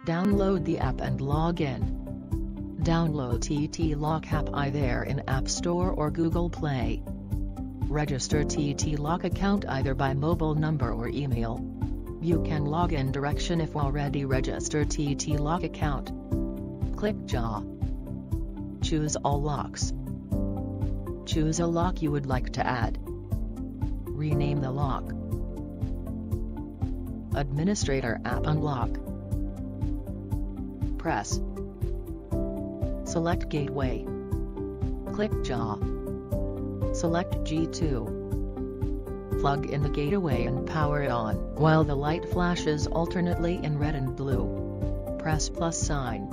Download the app and log in. Download TT Lock app either in App Store or Google Play. Register TT Lock account either by mobile number or email. You can log in direction if already registered TT Lock account. Click JA. Choose all locks. Choose a lock you would like to add. Rename the lock. Administrator app unlock. Press. Select Gateway. Click JA. Select G2. Plug in the gateway and power it on, while the light flashes alternately in red and blue. Press plus sign.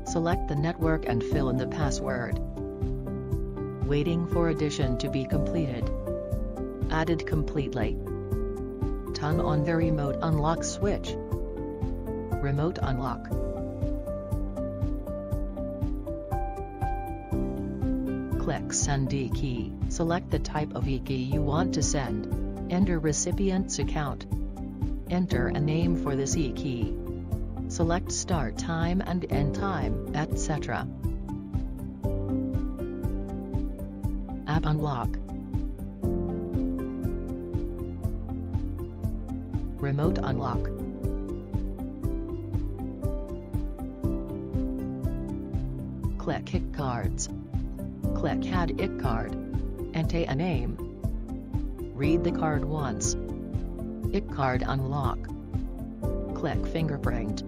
Select the network and fill in the password. Waiting for addition to be completed. Added completely. Turn on the remote unlock switch. Remote unlock. Click Send e-key. Select the type of e-key you want to send. Enter recipient's account. Enter a name for this e-key. Select start time and end time, etc. App unlock. Remote unlock. Click IC cards. Click Add IC card. Enter a name. Read the card once. IC card unlock. Click Fingerprint.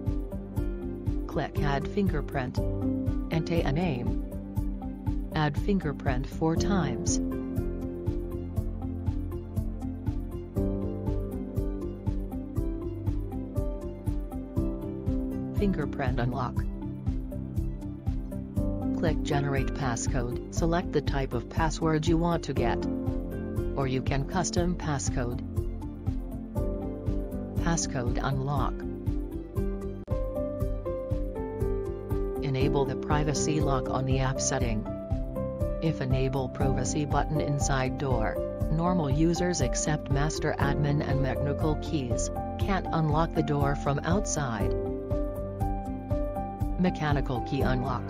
Click Add Fingerprint. Enter a name. Add fingerprint 4 times. Fingerprint unlock. Click Generate Passcode. Select the type of password you want to get. Or you can custom passcode. Passcode unlock. Enable the privacy lock on the app setting. If enable privacy button inside door, normal users except master admin and mechanical keys can't unlock the door from outside. Mechanical key unlock.